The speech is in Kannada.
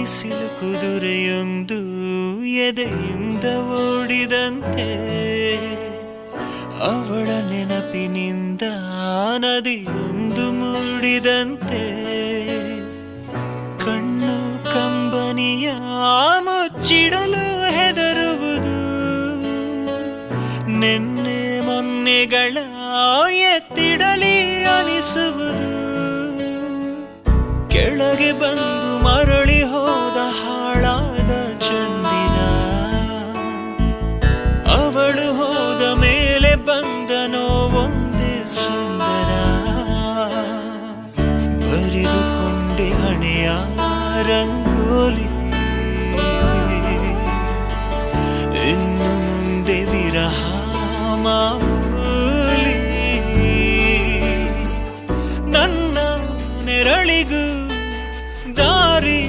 ಬಿಸಿಲು ಕುದುರೆಯೊಂದು ಎದೆಯಿಂದ ಓಡಿದಂತೆ ಅವಳ ನೆನಪಿನಿಂದ ನದಿಯೊಂದು ಮೂಡಿದಂತೆ ಕಣ್ಣು ಕಂಬನಿಯ ಮುಚ್ಚಿಡಲು ಹೆದರುವುದು ನೆನ್ನೆ ಮೊನ್ನೆಗಳ ಎತ್ತಿಡಲಿ ಅನಿಸುವುದು ಕೆಳಗೆ ಬಂದು ಮರಳಿ ಹೋದ ಹಾಳಾದ ಚಂದಿರ ಅವಳು ಹೋದ ಮೇಲೆ ಬಂದನೋ ಒಂದೇ ಸುಂದರ ಬರೆದುಕೊಂಡೆ ಹಣೆಯ ರಂಗೋಲಿ ಇನ್ನು ಮುಂದೆ ವಿರಹ ಮಾಮೂಲಿ ನನ್ನ ನೆರಳಿಗೂ ದಾರಿ